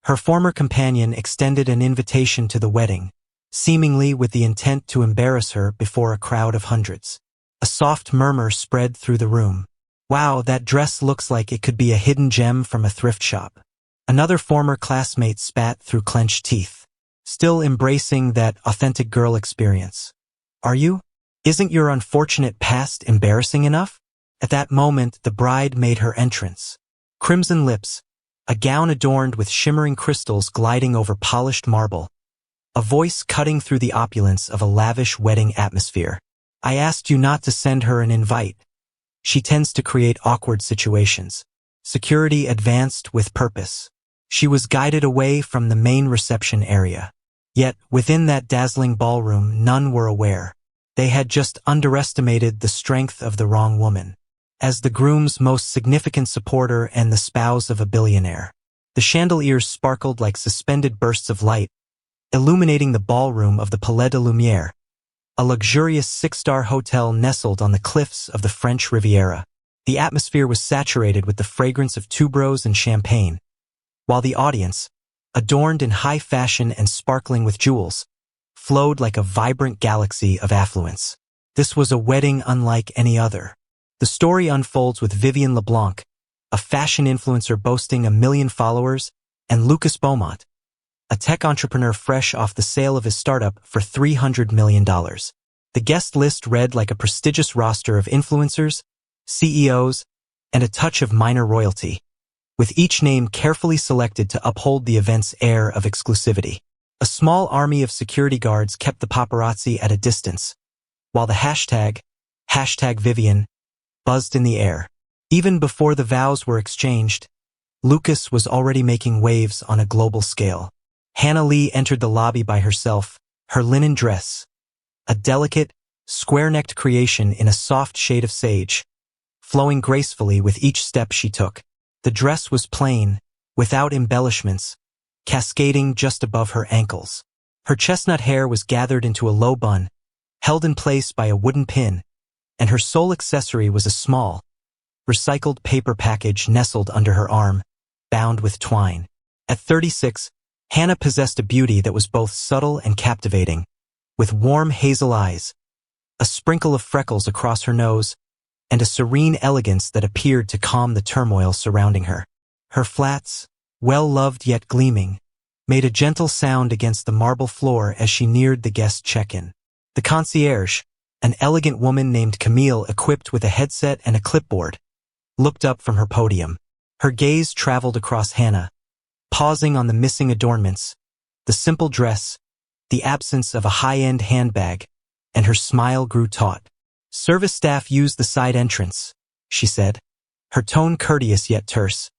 Her former companion extended an invitation to the wedding, seemingly with the intent to embarrass her before a crowd of hundreds. A soft murmur spread through the room. "Wow, that dress looks like it could be a hidden gem from a thrift shop." Another former classmate spat through clenched teeth, still embracing that authentic girl experience. "Are you? Isn't your unfortunate past embarrassing enough?" At that moment, the bride made her entrance. Crimson lips, a gown adorned with shimmering crystals gliding over polished marble, a voice cutting through the opulence of a lavish wedding atmosphere. "I asked you not to send her an invite. She tends to create awkward situations." Security advanced with purpose. She was guided away from the main reception area. Yet, within that dazzling ballroom, none were aware. They had just underestimated the strength of the wrong woman. As the groom's most significant supporter and the spouse of a billionaire, the chandeliers sparkled like suspended bursts of light, illuminating the ballroom of the Palais de Lumière, a luxurious six-star hotel nestled on the cliffs of the French Riviera. The atmosphere was saturated with the fragrance of tuberose and champagne, while the audience, adorned in high fashion and sparkling with jewels, flowed like a vibrant galaxy of affluence. This was a wedding unlike any other. The story unfolds with Vivian LeBlanc, a fashion influencer boasting 1 million followers, and Lucas Beaumont, a tech entrepreneur fresh off the sale of his startup for $300 million. The guest list read like a prestigious roster of influencers, CEOs, and a touch of minor royalty, with each name carefully selected to uphold the event's air of exclusivity. A small army of security guards kept the paparazzi at a distance, while the hashtag Vivian, buzzed in the air. Even before the vows were exchanged, Lucas was already making waves on a global scale. Hannah Lee entered the lobby by herself, her linen dress, a delicate, square-necked creation in a soft shade of sage, flowing gracefully with each step she took. The dress was plain, without embellishments, cascading just above her ankles. Her chestnut hair was gathered into a low bun, held in place by a wooden pin, and her sole accessory was a small, recycled paper package nestled under her arm, bound with twine. At 36, Hannah possessed a beauty that was both subtle and captivating, with warm hazel eyes, a sprinkle of freckles across her nose, and a serene elegance that appeared to calm the turmoil surrounding her. Her flats, well-loved yet gleaming, made a gentle sound against the marble floor as she neared the guest check-in. The concierge, an elegant woman named Camille equipped with a headset and a clipboard, looked up from her podium. Her gaze traveled across Hannah, pausing on the missing adornments, the simple dress, the absence of a high-end handbag, and her smile grew taut. "Service staff used the side entrance," she said, her tone courteous yet terse,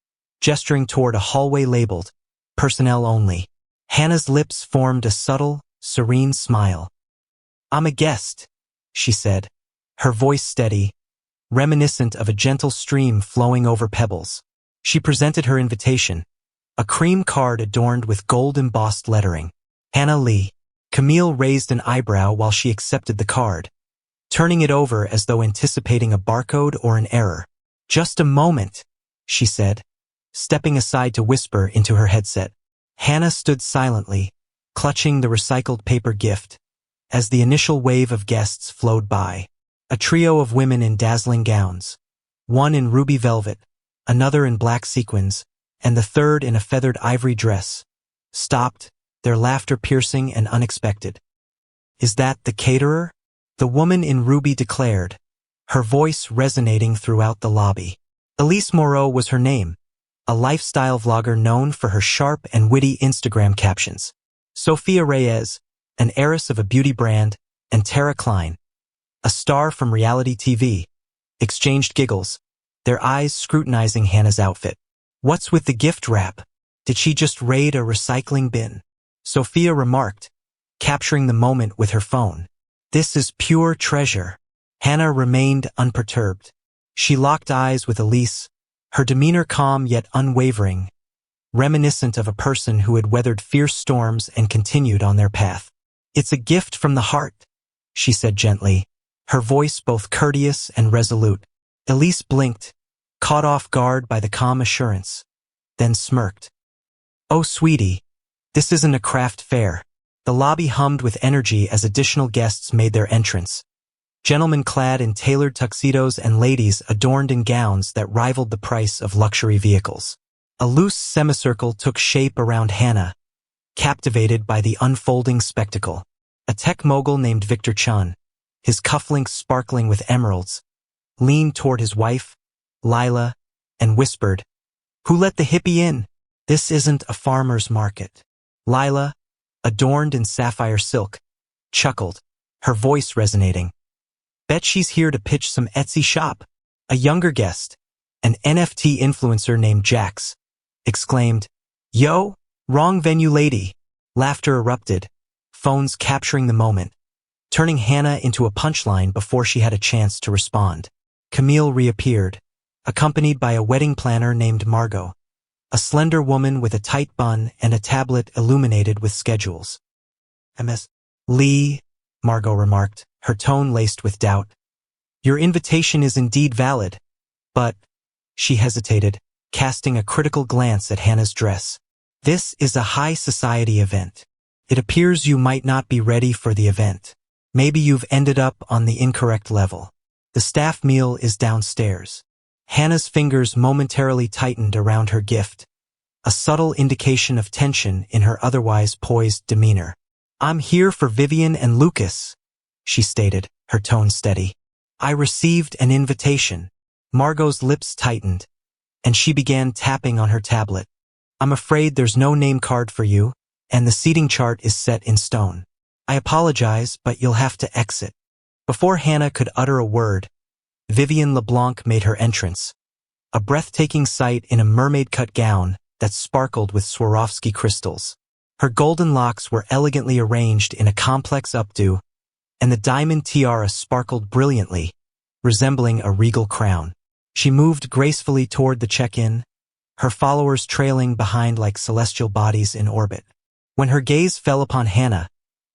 gesturing toward a hallway labeled, "Personnel only." Hannah's lips formed a subtle, serene smile. "I'm a guest," she said, her voice steady, reminiscent of a gentle stream flowing over pebbles. She presented her invitation, a cream card adorned with gold-embossed lettering. "Hannah Lee." Camille raised an eyebrow while she accepted the card, turning it over as though anticipating a barcode or an error. "Just a moment," she said, stepping aside to whisper into her headset. Hannah stood silently, clutching the recycled paper gift, as the initial wave of guests flowed by. A trio of women in dazzling gowns, one in ruby velvet, another in black sequins, and the third in a feathered ivory dress, stopped, their laughter piercing and unexpected. "Is that the caterer?" the woman in ruby declared, her voice resonating throughout the lobby. Elise Moreau was her name, a lifestyle vlogger known for her sharp and witty Instagram captions. Sophia Reyes, an heiress of a beauty brand, and Tara Klein, a star from reality TV, exchanged giggles, their eyes scrutinizing Hannah's outfit. "What's with the gift wrap? Did she just raid a recycling bin?" Sophia remarked, capturing the moment with her phone. "This is pure treasure." Hannah remained unperturbed. She locked eyes with Elise, her demeanor calm yet unwavering, reminiscent of a person who had weathered fierce storms and continued on their path. "It's a gift from the heart," she said gently, her voice both courteous and resolute. Elise blinked, caught off guard by the calm assurance, then smirked. "Oh, sweetie, this isn't a craft fair." The lobby hummed with energy as additional guests made their entrance. Gentlemen clad in tailored tuxedos and ladies adorned in gowns that rivaled the price of luxury vehicles. A loose semicircle took shape around Hannah, captivated by the unfolding spectacle. A tech mogul named Victor Chun, his cufflinks sparkling with emeralds, leaned toward his wife, Lila, and whispered, "Who let the hippie in? This isn't a farmer's market." Lila, adorned in sapphire silk, chuckled, her voice resonating. "Bet she's here to pitch some Etsy shop." A younger guest, an NFT influencer named Jax, exclaimed, "Yo, wrong venue lady." Laughter erupted, phones capturing the moment, turning Hannah into a punchline before she had a chance to respond. Camille reappeared, accompanied by a wedding planner named Margot, a slender woman with a tight bun and a tablet illuminated with schedules. "Ms. Lee," Margot remarked, her tone laced with doubt, "your invitation is indeed valid, but—" She hesitated, casting a critical glance at Hannah's dress. "This is a high society event. It appears you might not be ready for the event. Maybe you've ended up on the incorrect level. The staff meal is downstairs." Hannah's fingers momentarily tightened around her gift, a subtle indication of tension in her otherwise poised demeanor. "I'm here for Vivian and Lucas," she stated, her tone steady. "I received an invitation." Margot's lips tightened, and she began tapping on her tablet. "I'm afraid there's no name card for you, and the seating chart is set in stone. I apologize, but you'll have to exit." Before Hannah could utter a word, Vivian LeBlanc made her entrance, a breathtaking sight in a mermaid-cut gown that sparkled with Swarovski crystals. Her golden locks were elegantly arranged in a complex updo, and the diamond tiara sparkled brilliantly, resembling a regal crown. She moved gracefully toward the check-in, her followers trailing behind like celestial bodies in orbit. When her gaze fell upon Hannah,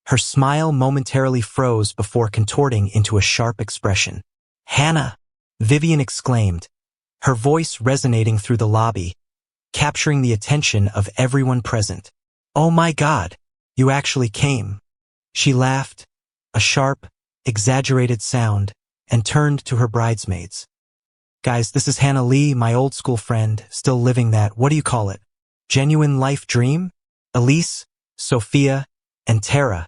her smile momentarily froze before contorting into a sharp expression. "Hannah!" Vivian exclaimed, her voice resonating through the lobby, capturing the attention of everyone present. "Oh my God, you actually came." She laughed, a sharp, exaggerated sound, and turned to her bridesmaids. "Guys, this is Hannah Lee, my old school friend, still living that, what do you call it, genuine life dream? Elise, Sophia, and Tara."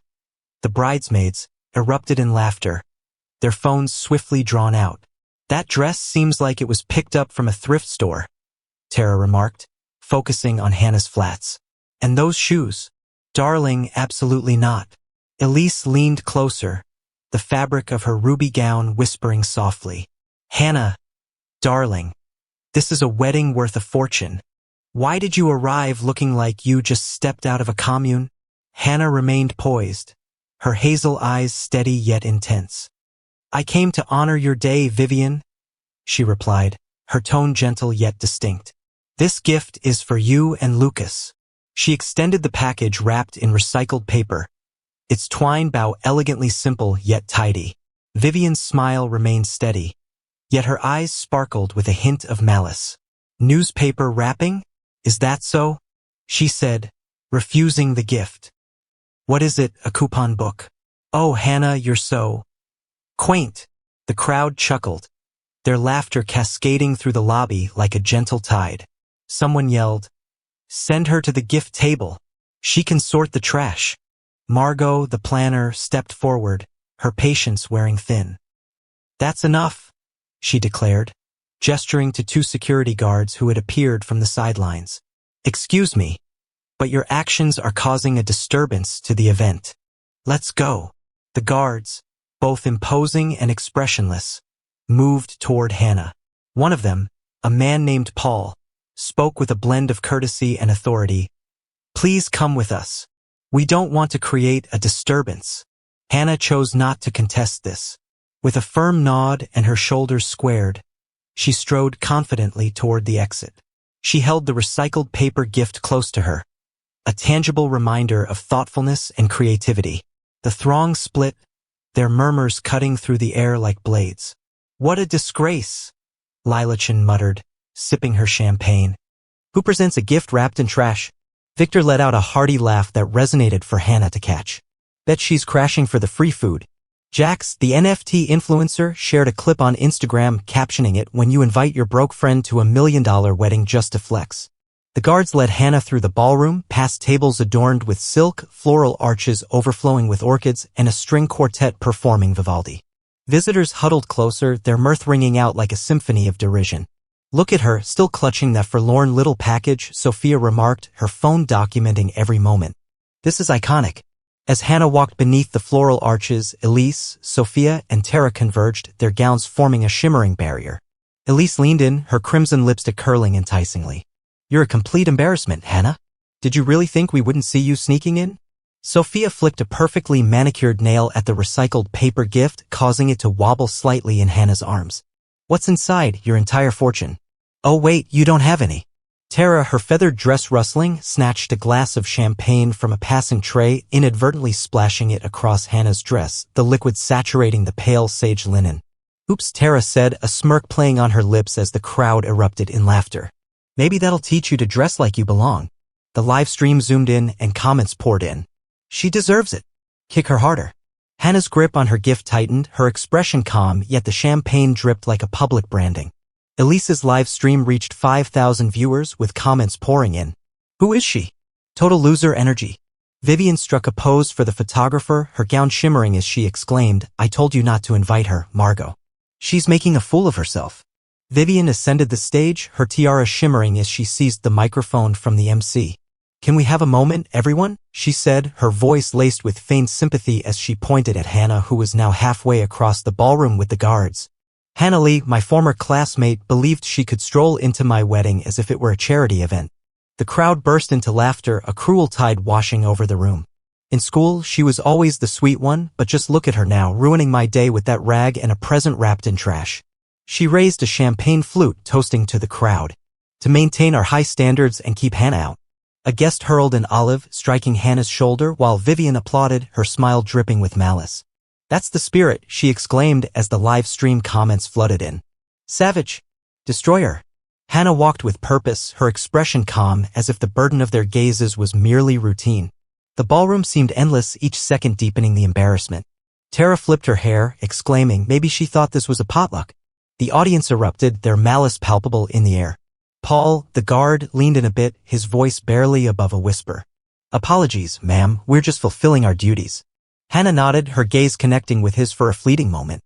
The bridesmaids erupted in laughter, their phones swiftly drawn out. "That dress seems like it was picked up from a thrift store," Tara remarked, focusing on Hannah's flats. "And those shoes? Darling, absolutely not." Elise leaned closer, the fabric of her ruby gown whispering softly. "Hannah, darling, this is a wedding worth a fortune. Why did you arrive looking like you just stepped out of a commune?" Hannah remained poised, her hazel eyes steady yet intense. "I came to honor your day, Vivian," she replied, her tone gentle yet distinct. "This gift is for you and Lucas." She extended the package wrapped in recycled paper, its twine bow elegantly simple yet tidy. Vivian's smile remained steady, yet her eyes sparkled with a hint of malice. "Newspaper wrapping? Is that so?" she said, refusing the gift. "What is it, a coupon book?" "Oh, Hannah, you're so quaint." The crowd chuckled, their laughter cascading through the lobby like a gentle tide. Someone yelled, "Send her to the gift table. She can sort the trash." Margot, the planner, stepped forward, her patience wearing thin. "That's enough," she declared, gesturing to two security guards who had appeared from the sidelines. "Excuse me, but your actions are causing a disturbance to the event. Let's go." The guards, both imposing and expressionless, moved toward Hannah. One of them, a man named Paul, spoke with a blend of courtesy and authority. "Please come with us. We don't want to create a disturbance." Hannah chose not to contest this. With a firm nod and her shoulders squared, she strode confidently toward the exit. She held the recycled paper gift close to her, a tangible reminder of thoughtfulness and creativity. The throng split, their murmurs cutting through the air like blades. "What a disgrace," Lilachin muttered, sipping her champagne. "Who presents a gift wrapped in trash?" Victor let out a hearty laugh that resonated for Hannah to catch. Bet she's crashing for the free food. Jax, the NFT influencer, shared a clip on Instagram captioning it, "When you invite your broke friend to $1 million wedding just to flex." The guards led Hannah through the ballroom, past tables adorned with silk, floral arches overflowing with orchids, and a string quartet performing Vivaldi. Visitors huddled closer, their mirth ringing out like a symphony of derision. "Look at her, still clutching that forlorn little package," Sophia remarked, her phone documenting every moment. "This is iconic." As Hannah walked beneath the floral arches, Elise, Sophia, and Tara converged, their gowns forming a shimmering barrier. Elise leaned in, her crimson lipstick curling enticingly. "You're a complete embarrassment, Hannah. Did you really think we wouldn't see you sneaking in?" Sophia flicked a perfectly manicured nail at the recycled paper gift, causing it to wobble slightly in Hannah's arms. "What's inside? Your entire fortune." "Oh wait, you don't have any." Tara, her feathered dress rustling, snatched a glass of champagne from a passing tray, inadvertently splashing it across Hannah's dress, the liquid saturating the pale sage linen. "Oops," Tara said, a smirk playing on her lips as the crowd erupted in laughter. "Maybe that'll teach you to dress like you belong." The live stream zoomed in and comments poured in. "She deserves it. Kick her harder." Hannah's grip on her gift tightened, her expression calm, yet the champagne dripped like a public branding. Elise's live stream reached 5,000 viewers, with comments pouring in. "Who is she? Total loser energy." Vivian struck a pose for the photographer, her gown shimmering as she exclaimed, "I told you not to invite her, Margot. She's making a fool of herself." Vivian ascended the stage, her tiara shimmering as she seized the microphone from the MC. "Can we have a moment, everyone?" she said, her voice laced with faint sympathy as she pointed at Hannah, who was now halfway across the ballroom with the guards. "Hannah Lee, my former classmate, believed she could stroll into my wedding as if it were a charity event." The crowd burst into laughter, a cruel tide washing over the room. "In school, she was always the sweet one, but just look at her now, ruining my day with that rag and a present wrapped in trash." She raised a champagne flute, toasting to the crowd. "To maintain our high standards and keep Hannah out." A guest hurled an olive, striking Hannah's shoulder, while Vivian applauded, her smile dripping with malice. "That's the spirit," she exclaimed as the live stream comments flooded in. "Savage. Destroy her." Hannah walked with purpose, her expression calm, as if the burden of their gazes was merely routine. The ballroom seemed endless, each second deepening the embarrassment. Tara flipped her hair, exclaiming, "Maybe she thought this was a potluck." The audience erupted, their malice palpable in the air. Paul, the guard, leaned in a bit, his voice barely above a whisper. "Apologies, ma'am, we're just fulfilling our duties." Hannah nodded, her gaze connecting with his for a fleeting moment.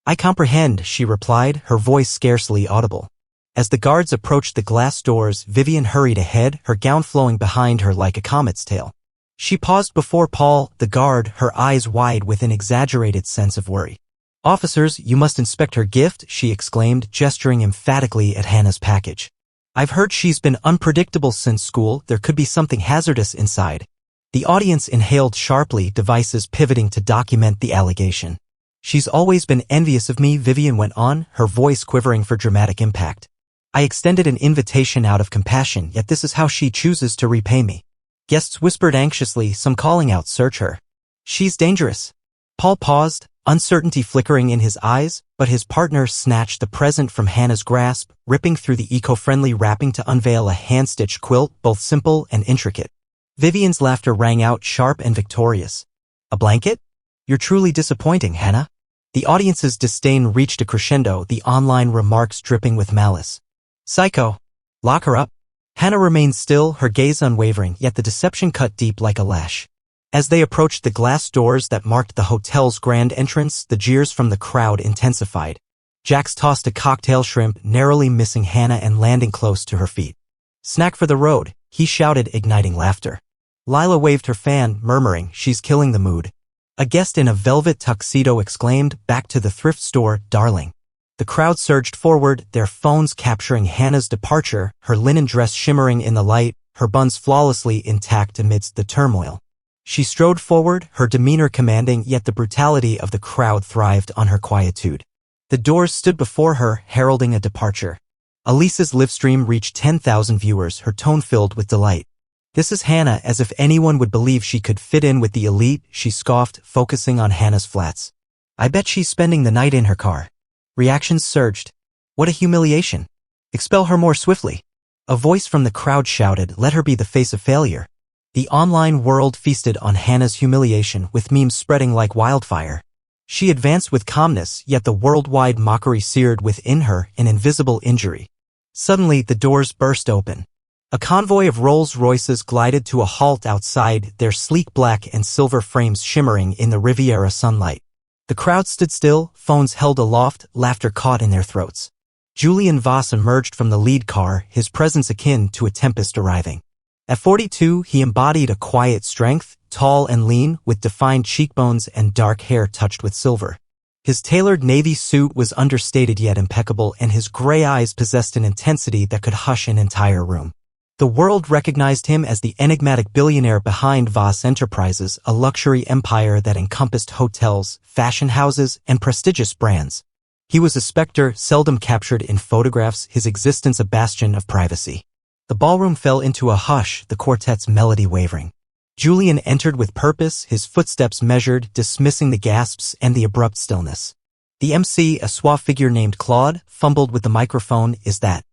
"I comprehend," she replied, her voice scarcely audible. As the guards approached the glass doors, Vivian hurried ahead, her gown flowing behind her like a comet's tail. She paused before Paul, the guard, her eyes wide with an exaggerated sense of worry. "Officers, you must inspect her gift," she exclaimed, gesturing emphatically at Hannah's package. "I've heard she's been unpredictable since school, there could be something hazardous inside." The audience inhaled sharply, devices pivoting to document the allegation. "She's always been envious of me," Vivian went on, her voice quivering for dramatic impact. "I extended an invitation out of compassion, yet this is how she chooses to repay me." Guests whispered anxiously, some calling out, "Search her. She's dangerous." Paul paused, uncertainty flickering in his eyes, but his partner snatched the present from Hannah's grasp, ripping through the eco-friendly wrapping to unveil a hand-stitched quilt, both simple and intricate. Vivian's laughter rang out, sharp and victorious. "A blanket? You're truly disappointing, Hannah." The audience's disdain reached a crescendo, the online remarks dripping with malice. "Psycho. Lock her up." Hannah remained still, her gaze unwavering, yet the deception cut deep like a lash. As they approached the glass doors that marked the hotel's grand entrance, the jeers from the crowd intensified. Jax tossed a cocktail shrimp, narrowly missing Hannah and landing close to her feet. "Snack for the road," he shouted, igniting laughter. Lila waved her fan, murmuring, "She's killing the mood." A guest in a velvet tuxedo exclaimed, "Back to the thrift store, darling." The crowd surged forward, their phones capturing Hannah's departure, her linen dress shimmering in the light, her buns flawlessly intact amidst the turmoil. She strode forward, her demeanor commanding, yet the brutality of the crowd thrived on her quietude. The doors stood before her, heralding a departure. Elise's live stream reached 10,000 viewers, her tone filled with delight. "This is Hannah, as if anyone would believe she could fit in with the elite," she scoffed, focusing on Hannah's flats. "I bet she's spending the night in her car." Reactions surged. "What a humiliation. Expel her more swiftly." A voice from the crowd shouted, "Let her be the face of failure." The online world feasted on Hannah's humiliation, with memes spreading like wildfire. She advanced with calmness, yet the worldwide mockery seared within her an invisible injury. Suddenly, the doors burst open. A convoy of Rolls-Royces glided to a halt outside, their sleek black and silver frames shimmering in the Riviera sunlight. The crowd stood still, phones held aloft, laughter caught in their throats. Julian Voss emerged from the lead car, his presence akin to a tempest arriving. At 42, he embodied a quiet strength, tall and lean, with defined cheekbones and dark hair touched with silver. His tailored navy suit was understated yet impeccable, and his gray eyes possessed an intensity that could hush an entire room. The world recognized him as the enigmatic billionaire behind Voss Enterprises, a luxury empire that encompassed hotels, fashion houses, and prestigious brands. He was a specter seldom captured in photographs, his existence a bastion of privacy. The ballroom fell into a hush, the quartet's melody wavering. Julian entered with purpose, his footsteps measured, dismissing the gasps and the abrupt stillness. The MC, a suave figure named Claude, fumbled with the microphone. "Is that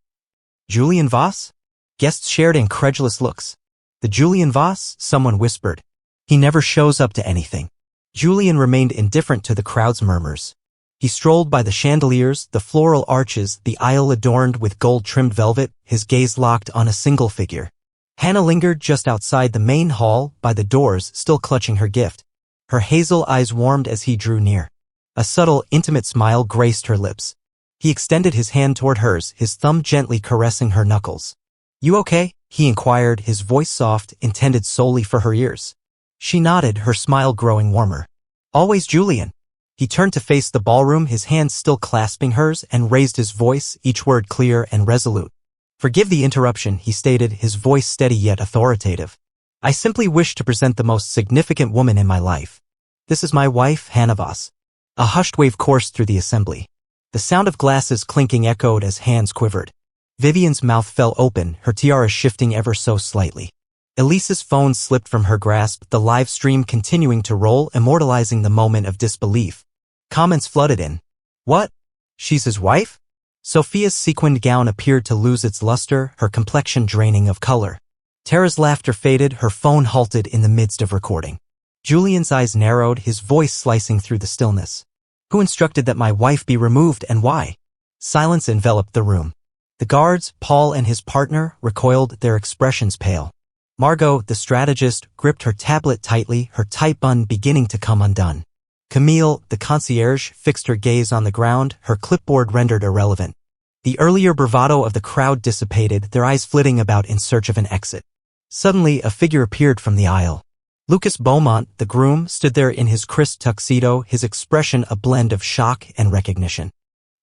Julian Voss?" Guests shared incredulous looks. "The Julian Voss?" someone whispered. "He never shows up to anything." Julian remained indifferent to the crowd's murmurs. He strolled by the chandeliers, the floral arches, the aisle adorned with gold-trimmed velvet, his gaze locked on a single figure. Hannah lingered just outside the main hall, by the doors, still clutching her gift. Her hazel eyes warmed as he drew near. A subtle, intimate smile graced her lips. He extended his hand toward hers, his thumb gently caressing her knuckles. "You okay?" he inquired, his voice soft, intended solely for her ears. She nodded, her smile growing warmer. "Always Julian." He turned to face the ballroom, his hands still clasping hers, and raised his voice, each word clear and resolute. "Forgive the interruption," he stated, his voice steady yet authoritative. "I simply wish to present the most significant woman in my life. This is my wife, Hannah Voss." A hushed wave coursed through the assembly. The sound of glasses clinking echoed as hands quivered. Vivian's mouth fell open, her tiara shifting ever so slightly. Elise's phone slipped from her grasp, the live stream continuing to roll, immortalizing the moment of disbelief. Comments flooded in. "What? She's his wife?" Sophia's sequined gown appeared to lose its luster, her complexion draining of color. Tara's laughter faded, her phone halted in the midst of recording. Julian's eyes narrowed, his voice slicing through the stillness. "Who instructed that my wife be removed, and why?" Silence enveloped the room. The guards, Paul and his partner, recoiled, their expressions pale. Margot, the strategist, gripped her tablet tightly, her tight bun beginning to come undone. Camille, the concierge, fixed her gaze on the ground, her clipboard rendered irrelevant. The earlier bravado of the crowd dissipated, their eyes flitting about in search of an exit. Suddenly, a figure appeared from the aisle. Lucas Beaumont, the groom, stood there in his crisp tuxedo, his expression a blend of shock and recognition.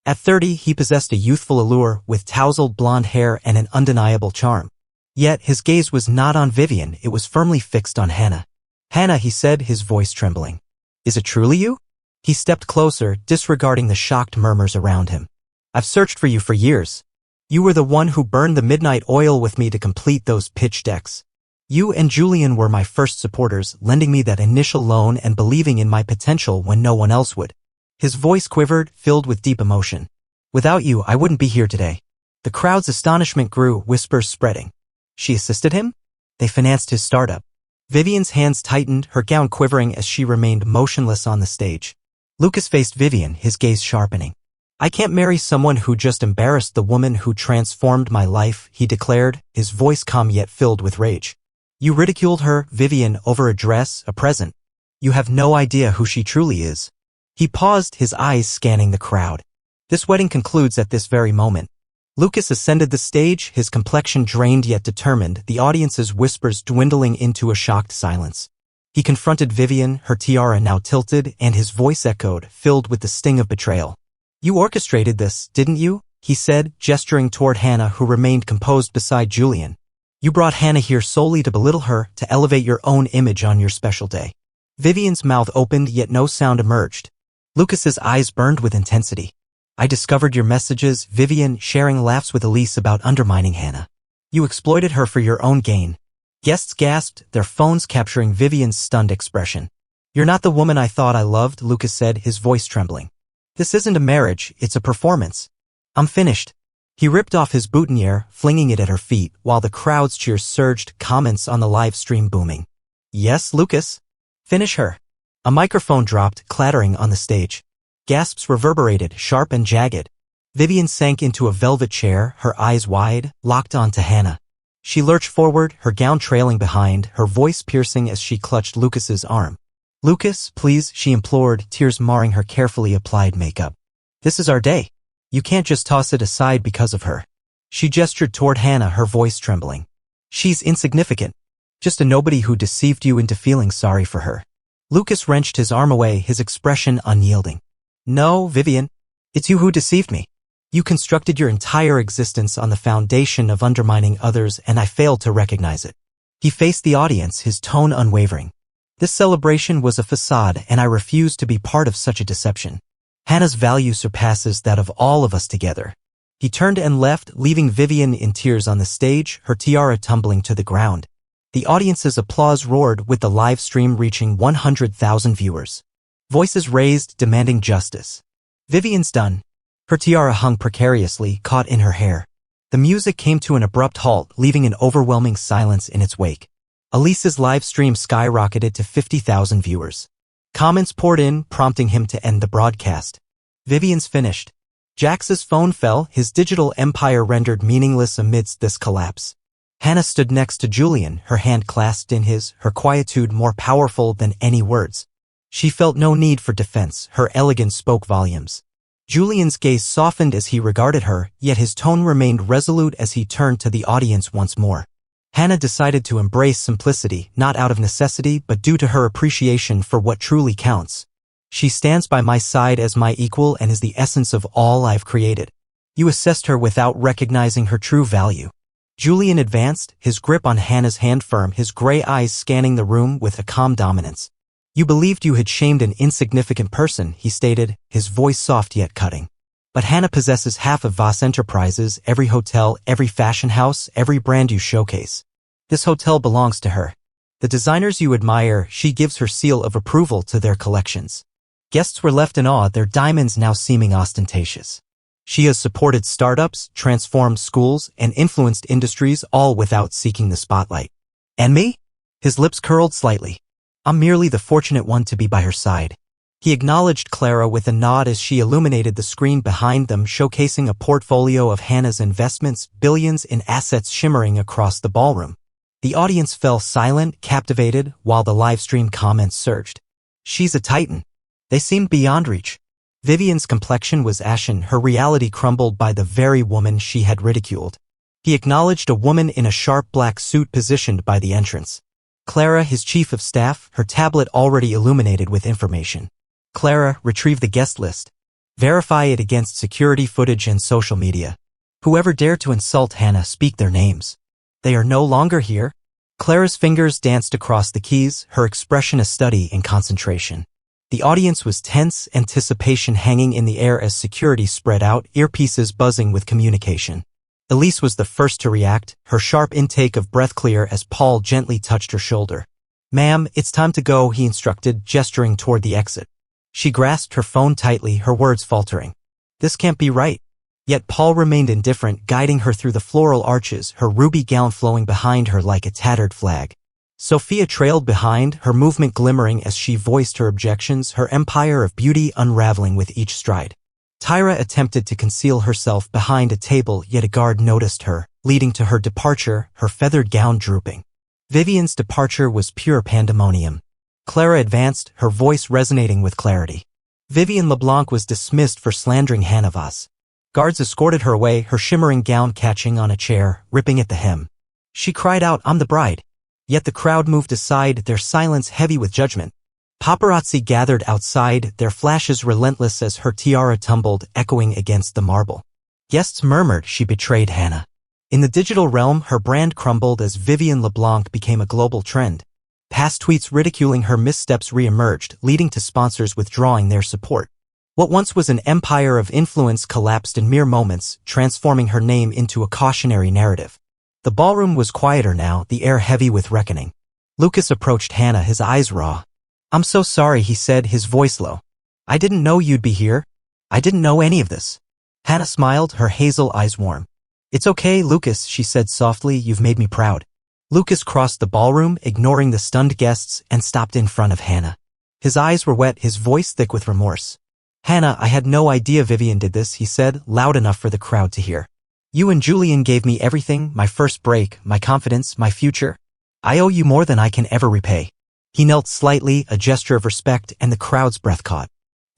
At 30, he possessed a youthful allure, with tousled blonde hair and an undeniable charm. Yet, his gaze was not on Vivian, it was firmly fixed on Hannah. "Hannah," he said, his voice trembling. "Is it truly you?" He stepped closer, disregarding the shocked murmurs around him. "I've searched for you for years. You were the one who burned the midnight oil with me to complete those pitch decks. You and Julian were my first supporters, lending me that initial loan and believing in my potential when no one else would." His voice quivered, filled with deep emotion. "Without you, I wouldn't be here today." The crowd's astonishment grew, whispers spreading. "She assisted him?" "They financed his startup." Vivian's hands tightened, her gown quivering as she remained motionless on the stage. Lucas faced Vivian, his gaze sharpening. "I can't marry someone who just embarrassed the woman who transformed my life," he declared, his voice calm yet filled with rage. "You ridiculed her, Vivian, over a dress, a present. You have no idea who she truly is." He paused, his eyes scanning the crowd. "This wedding concludes at this very moment." Lucas ascended the stage, his complexion drained yet determined, the audience's whispers dwindling into a shocked silence. He confronted Vivian, her tiara now tilted, and his voice echoed, filled with the sting of betrayal. "You orchestrated this, didn't you?" he said, gesturing toward Hannah, who remained composed beside Julian. "You brought Hannah here solely to belittle her, to elevate your own image on your special day." Vivian's mouth opened, yet no sound emerged. Lucas's eyes burned with intensity. "I discovered your messages," Vivian, sharing laughs with Elise about undermining Hannah. "You exploited her for your own gain." Guests gasped, their phones capturing Vivian's stunned expression. "You're not the woman I thought I loved," Lucas said, his voice trembling. "This isn't a marriage, it's a performance. I'm finished." He ripped off his boutonniere, flinging it at her feet, while the crowd's cheers surged, comments on the live stream booming. Yes, Lucas. Finish her. A microphone dropped, clattering on the stage. Gasps reverberated, sharp and jagged. Vivian sank into a velvet chair, her eyes wide, locked onto Hannah. She lurched forward, her gown trailing behind, her voice piercing as she clutched Lucas's arm. Lucas, please, she implored, tears marring her carefully applied makeup. This is our day. You can't just toss it aside because of her. She gestured toward Hannah, her voice trembling. She's insignificant. Just a nobody who deceived you into feeling sorry for her. Lucas wrenched his arm away, his expression unyielding. No, Vivian. It's you who deceived me. You constructed your entire existence on the foundation of undermining others, and I failed to recognize it. He faced the audience, his tone unwavering. This celebration was a facade, and I refused to be part of such a deception. Hannah's value surpasses that of all of us together. He turned and left, leaving Vivian in tears on the stage, her tiara tumbling to the ground. The audience's applause roared, with the live stream reaching 100,000 viewers. Voices raised, demanding justice. Vivian's done. Her tiara hung precariously, caught in her hair. The music came to an abrupt halt, leaving an overwhelming silence in its wake. Elise's live stream skyrocketed to 50,000 viewers. Comments poured in, prompting him to end the broadcast. Vivian's finished. Jax's phone fell, his digital empire rendered meaningless amidst this collapse. Hannah stood next to Julian, her hand clasped in his, her quietude more powerful than any words. She felt no need for defense, her elegance spoke volumes. Julian's gaze softened as he regarded her, yet his tone remained resolute as he turned to the audience once more. Hannah decided to embrace simplicity, not out of necessity but due to her appreciation for what truly counts. She stands by my side as my equal and is the essence of all I've created. You assessed her without recognizing her true value. Julian advanced, his grip on Hannah's hand firm, his gray eyes scanning the room with a calm dominance. You believed you had shamed an insignificant person, he stated, his voice soft yet cutting. But Hannah possesses half of Voss Enterprises, every hotel, every fashion house, every brand you showcase. This hotel belongs to her. The designers you admire, she gives her seal of approval to their collections. Guests were left in awe, their diamonds now seeming ostentatious. She has supported startups, transformed schools, and influenced industries, all without seeking the spotlight. And me? His lips curled slightly. I'm merely the fortunate one to be by her side. He acknowledged Clara with a nod as she illuminated the screen behind them, showcasing a portfolio of Hannah's investments, billions in assets shimmering across the ballroom. The audience fell silent, captivated, while the livestream comments surged. She's a titan. They seemed beyond reach. Vivian's complexion was ashen, her reality crumbled by the very woman she had ridiculed. He acknowledged a woman in a sharp black suit positioned by the entrance. Clara, his chief of staff, her tablet already illuminated with information. Clara, retrieve the guest list. Verify it against security footage and social media. Whoever dared to insult Hannah, speak their names. They are no longer here. Clara's fingers danced across the keys, her expression a study in concentration. The audience was tense, anticipation hanging in the air as security spread out, earpieces buzzing with communication. Elise was the first to react, her sharp intake of breath clear as Paul gently touched her shoulder. Ma'am, it's time to go, he instructed, gesturing toward the exit. She grasped her phone tightly, her words faltering. This can't be right. Yet Paul remained indifferent, guiding her through the floral arches, her ruby gown flowing behind her like a tattered flag. Sophia trailed behind, her movement glimmering as she voiced her objections, her empire of beauty unraveling with each stride. Tyra attempted to conceal herself behind a table, yet a guard noticed her, leading to her departure, her feathered gown drooping. Vivian's departure was pure pandemonium. Clara advanced, her voice resonating with clarity. Vivian LeBlanc was dismissed for slandering Hannah Voss. Guards escorted her away, her shimmering gown catching on a chair, ripping at the hem. She cried out, "I'm the bride." Yet the crowd moved aside, their silence heavy with judgment. Paparazzi gathered outside, their flashes relentless as her tiara tumbled, echoing against the marble. Guests murmured she betrayed Hannah. In the digital realm, her brand crumbled as Vivian LeBlanc became a global trend. Past tweets ridiculing her missteps re-emerged, leading to sponsors withdrawing their support. What once was an empire of influence collapsed in mere moments, transforming her name into a cautionary narrative. The ballroom was quieter now, the air heavy with reckoning. Lucas approached Hannah, his eyes raw. "I'm so sorry," he said, his voice low. "I didn't know you'd be here. I didn't know any of this." Hannah smiled, her hazel eyes warm. It's okay, Lucas, she said softly, you've made me proud. Lucas crossed the ballroom, ignoring the stunned guests, and stopped in front of Hannah. His eyes were wet, his voice thick with remorse. Hannah, I had no idea Vivian did this, he said, loud enough for the crowd to hear. You and Julian gave me everything, my first break, my confidence, my future. I owe you more than I can ever repay. He knelt slightly, a gesture of respect, and the crowd's breath caught.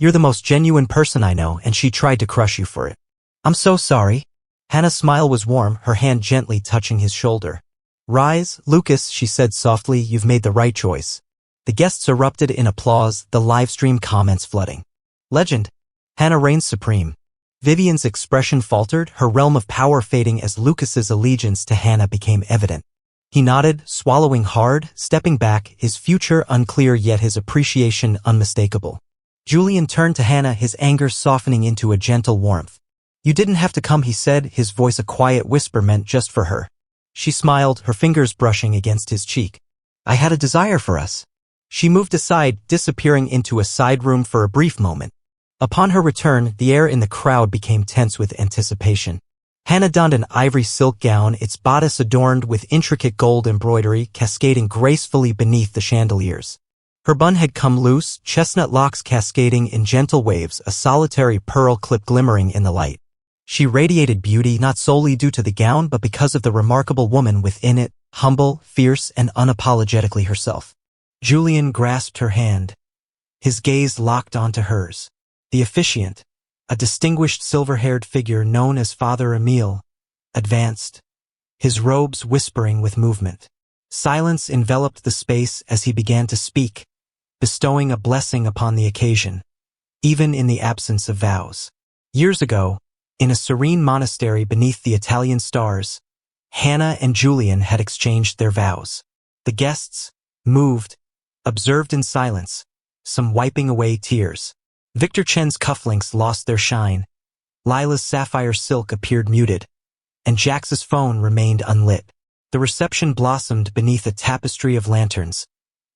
You're the most genuine person I know, and she tried to crush you for it. I'm so sorry. Hannah's smile was warm, her hand gently touching his shoulder. Rise, Lucas, she said softly, you've made the right choice. The guests erupted in applause, the livestream comments flooding. Legend. Hannah reigns supreme. Vivian's expression faltered, her realm of power fading as Lucas's allegiance to Hannah became evident. He nodded, swallowing hard, stepping back, his future unclear yet his appreciation unmistakable. Julian turned to Hannah, his anger softening into a gentle warmth. You didn't have to come, he said, his voice a quiet whisper meant just for her. She smiled, her fingers brushing against his cheek. I had a desire for us. She moved aside, disappearing into a side room for a brief moment. Upon her return, the air in the crowd became tense with anticipation. Hannah donned an ivory silk gown, its bodice adorned with intricate gold embroidery cascading gracefully beneath the chandeliers. Her bun had come loose, chestnut locks cascading in gentle waves, a solitary pearl clip glimmering in the light. She radiated beauty not solely due to the gown but because of the remarkable woman within it, humble, fierce, and unapologetically herself. Julian grasped her hand. His gaze locked onto hers. The officiant, a distinguished silver-haired figure known as Father Emile, advanced, his robes whispering with movement. Silence enveloped the space as he began to speak, bestowing a blessing upon the occasion, even in the absence of vows. Years ago, in a serene monastery beneath the Italian stars, Hannah and Julian had exchanged their vows. The guests, moved, observed in silence, some wiping away tears. Victor Chen's cufflinks lost their shine, Lila's sapphire silk appeared muted, and Jax's phone remained unlit. The reception blossomed beneath a tapestry of lanterns,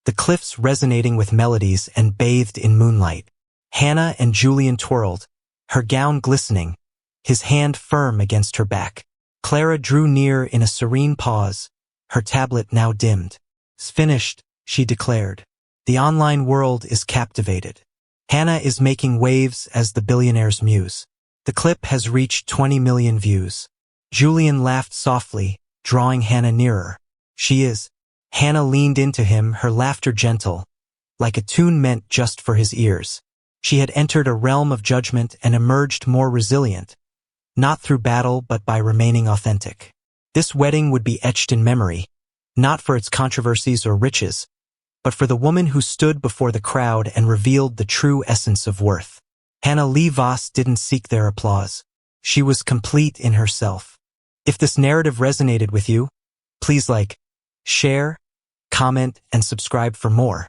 the cliffs resonating with melodies and bathed in moonlight. Hannah and Julian twirled, her gown glistening, his hand firm against her back. Clara drew near in a serene pause, her tablet now dimmed. It's finished, she declared. The online world is captivated. Hannah is making waves as the billionaire's muse. The clip has reached 20 million views. Julian laughed softly, drawing Hannah nearer. She is. Hannah leaned into him, her laughter gentle, like a tune meant just for his ears. She had entered a realm of judgment and emerged more resilient, not through battle but by remaining authentic. This wedding would be etched in memory, not for its controversies or riches, but for the woman who stood before the crowd and revealed the true essence of worth. Hannah Lee Voss didn't seek their applause. She was complete in herself. If this narrative resonated with you, please like, share, comment, and subscribe for more.